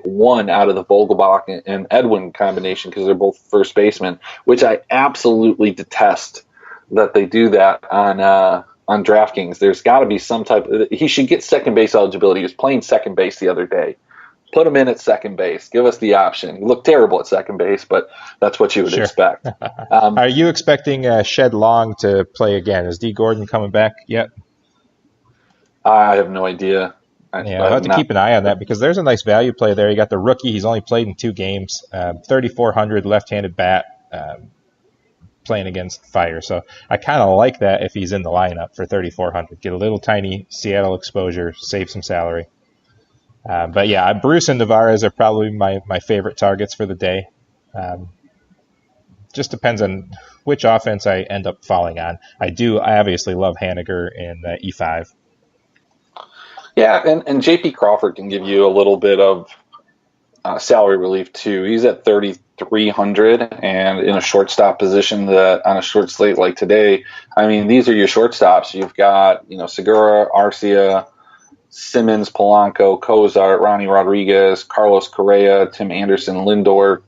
one out of the Vogelbach and Edwin combination because they're both first basemen, which I absolutely detest that they do that on DraftKings. There's got to be some type – he should get second base eligibility. He was playing second base the other day. Put him in at second base. Give us the option. He looked terrible at second base, but that's what you would expect. Are you expecting Shed Long to play again? Is D. Gordon coming back yet? I have no idea. I'll have to keep an eye on that because there's a nice value play there. You got the rookie. He's only played in 2 games, 3,400 left-handed bat, playing against Fire. So I kind of like that if he's in the lineup for 3,400. Get a little tiny Seattle exposure, save some salary. But yeah, Bruce and Navarez are probably my favorite targets for the day. Just depends on which offense I end up falling on. I obviously love Haniger in E5. Yeah, and J.P. Crawford can give you a little bit of salary relief too. He's at 3,300 and in a shortstop position that on a short slate like today. I mean, these are your shortstops. You've got Segura, Arcia, Simmons, Polanco, Cozart, Ronnie Rodriguez, Carlos Correa, Tim Anderson, Lindor.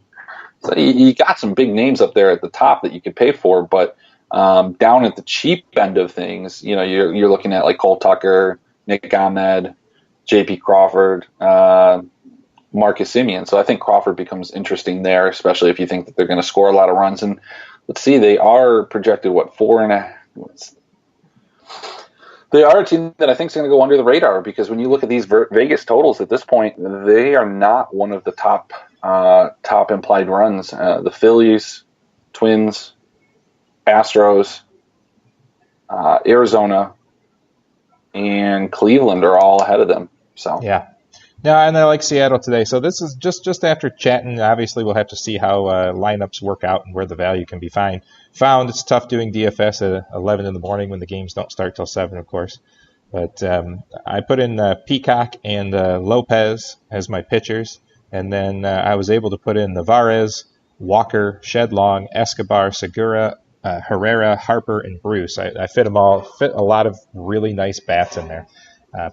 So you got some big names up there at the top that you could pay for, but down at the cheap end of things, you're looking at like Cole Tucker, Nick Ahmed, J.P. Crawford, Marcus Semien. So I think Crawford becomes interesting there, especially if you think that they're going to score a lot of runs. And let's see, they are projected, 4.5. They are a team that I think is going to go under the radar because when you look at these Vegas totals at this point, they are not one of the top implied runs. The Phillies, Twins, Astros, Arizona, and Cleveland are all ahead of them. So yeah. And I like Seattle today. So this is just after chatting. Obviously, we'll have to see how lineups work out and where the value can be found. It's tough doing DFS at 11 in the morning when the games don't start till 7, of course. But I put in Peacock and Lopez as my pitchers. And then I was able to put in Navarez, Walker, Shed Long, Escobar, Segura, Herrera, Harper, and Bruce. I fit them all. Fit a lot of really nice bats in there.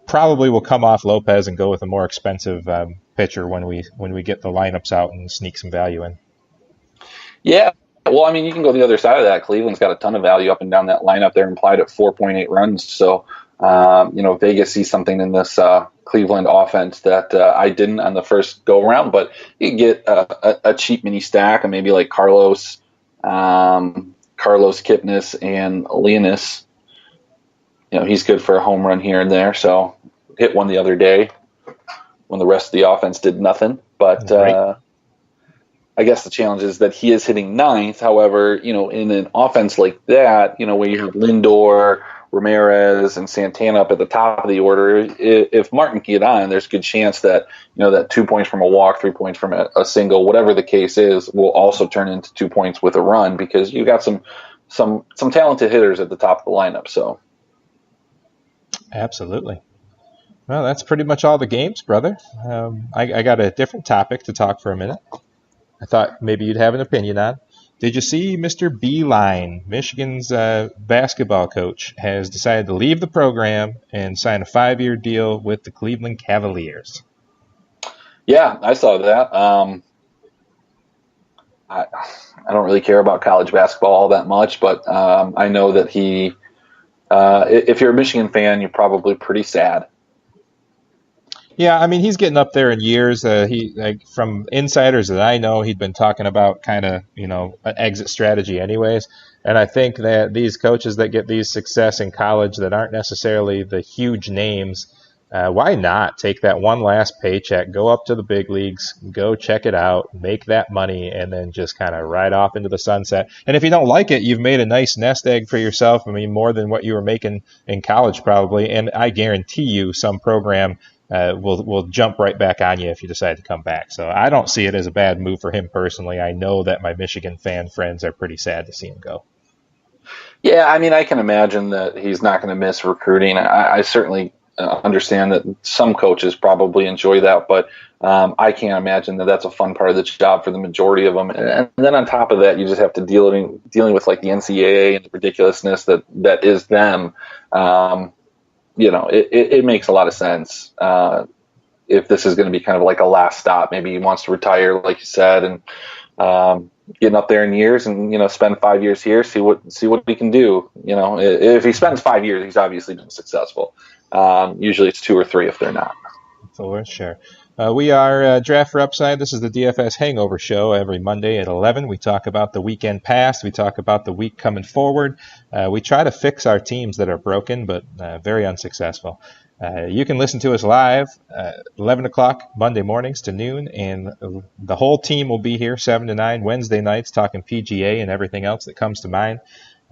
Probably will come off Lopez and go with a more expensive pitcher when we get the lineups out and sneak some value in. Yeah. Well, I mean, you can go the other side of that. Cleveland's got a ton of value up and down that lineup. They're implied at 4.8 runs. So, Vegas sees something in this Cleveland offense that I didn't on the first go around, but you get a cheap mini stack of maybe like Carlos Kipnis and Leonis. He's good for a home run here and there. So hit one the other day when the rest of the offense did nothing. But I guess the challenge is that he is hitting 9th. However, in an offense like that, where you have Lindor, Ramirez, and Santana up at the top of the order, if Martin can get on, there's a good chance that, that 2 points from a walk, 3 points from a single, whatever the case is, will also turn into 2 points with a run because you got some talented hitters at the top of the lineup. So. Absolutely. Well, that's pretty much all the games, brother. I got a different topic to talk for a minute. I thought maybe you'd have an opinion on. Did you see Mr. Beeline, Michigan's basketball coach, has decided to leave the program and sign a 5-year deal with the Cleveland Cavaliers? Yeah, I saw that. I don't really care about college basketball all that much, but I know that he if you're a Michigan fan, you're probably pretty sad. Yeah, I mean, he's getting up there in years. From insiders that I know, he'd been talking about kind of, an exit strategy anyways. And I think that these coaches that get these success in college that aren't necessarily the huge names, why not take that one last paycheck, go up to the big leagues, go check it out, make that money, and then just kind of ride off into the sunset. And if you don't like it, you've made a nice nest egg for yourself. I mean, more than what you were making in college probably. And I guarantee you some program will jump right back on you if you decide to come back. So I don't see it as a bad move for him personally. I know that my Michigan fan friends are pretty sad to see him go. Yeah, I mean, I can imagine that he's not going to miss recruiting. I certainly understand that some coaches probably enjoy that, but I can't imagine that that's a fun part of the job for the majority of them. And then on top of that, you just have to dealing with like the NCAA and the ridiculousness that is them. It makes a lot of sense. if this is going to be kind of like a last stop. Maybe he wants to retire, like you said, and getting up there in years, and spend 5 years here, see what he can do. If he spends 5 years, he's obviously been successful. Usually it's 2 or 3 if they're not. For sure. We are Draft for Upside. This is the DFS Hangover Show every Monday at 11. We talk about the weekend past. We talk about the week coming forward. We try to fix our teams that are broken, but very unsuccessful. You can listen to us live 11 o'clock Monday mornings to noon, and the whole team will be here 7 to 9 Wednesday nights talking PGA and everything else that comes to mind.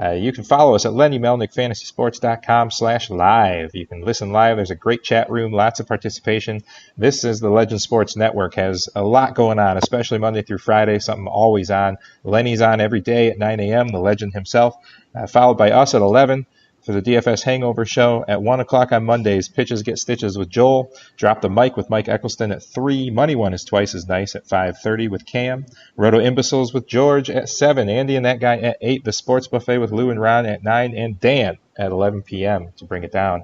You can follow us at LennyMelnickFantasySports.com/live. You can listen live. There's a great chat room, lots of participation. This is the Legend Sports Network. Has a lot going on, especially Monday through Friday, something always on. Lenny's on every day at 9 a.m., the legend himself, followed by us at 11 for the DFS Hangover Show. At 1 o'clock on Mondays, Pitches Get Stitches with Joel. Drop the Mic with Mike Eccleston at 3. Money One is twice as nice at 5:30 with Cam. Roto Imbeciles with George at 7. Andy and that guy at 8. The Sports Buffet with Lou and Ron at 9. And Dan at 11 p.m. to bring it down.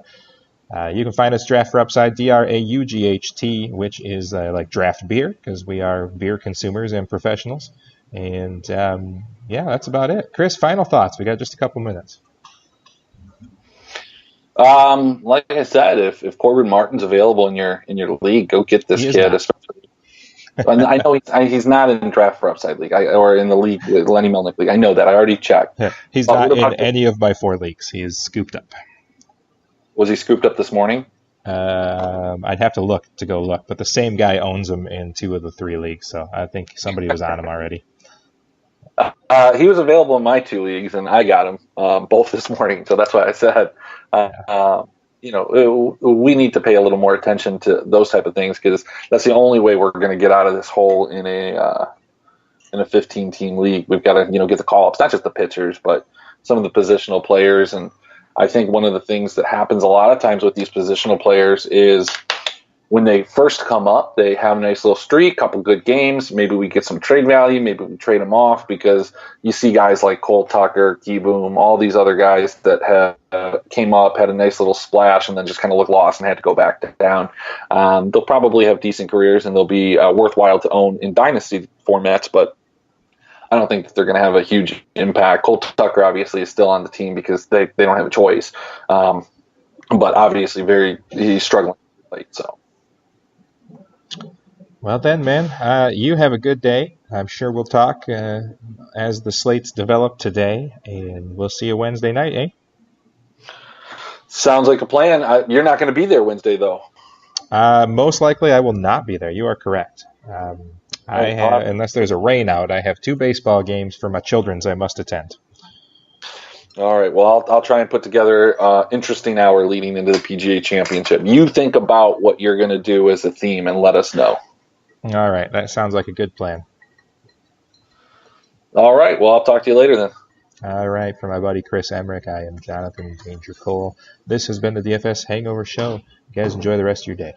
You can find us Draft for Upside, DRAUGHT, which is like draft beer, because we are beer consumers and professionals. And yeah, that's about it. Chris, final thoughts. We got just a couple minutes. Like I said, if Corbin Martin's available in your league, go get this kid. Especially, I know he's not in Draft for Upside league, or in the league, the Lenny Melnick league. I know that. I already checked. Yeah, he's not in any of my 4 leagues. He is scooped up. Was he scooped up this morning? I'd have to go look, but the same guy owns him in 2 of the 3 leagues, so I think somebody was on him already. He was available in my 2 leagues, and I got him both this morning. So that's why I said, we need to pay a little more attention to those type of things, because that's the only way we're going to get out of this hole in a 15-team league. We've got to get the call-ups, not just the pitchers, but some of the positional players. And I think one of the things that happens a lot of times with these positional players is when they first come up, they have a nice little streak, couple good games. Maybe we get some trade value. Maybe we trade them off, because you see guys like Cole Tucker, Key Boom, all these other guys that have came up, had a nice little splash, and then just kind of look lost and had to go back down. They'll probably have decent careers, and they'll be worthwhile to own in dynasty formats, but I don't think that they're going to have a huge impact. Cole Tucker obviously is still on the team because they don't have a choice. But obviously he's struggling late, so. Well then, man, you have a good day. I'm sure we'll talk as the slates develop today, and we'll see you Wednesday night, eh? Sounds like a plan. You're not going to be there Wednesday, though. Most likely I will not be there. You are correct. Unless there's a rain out, I have 2 baseball games for my children's I must attend. All right. Well, I'll try and put together an interesting hour leading into the PGA Championship. You think about what you're going to do as a theme and let us know. All right. That sounds like a good plan. All right. Well, I'll talk to you later then. All right. For my buddy Chris Emmerich, I am Jonathan Danger Cole. This has been the DFS Hangover Show. You guys enjoy the rest of your day.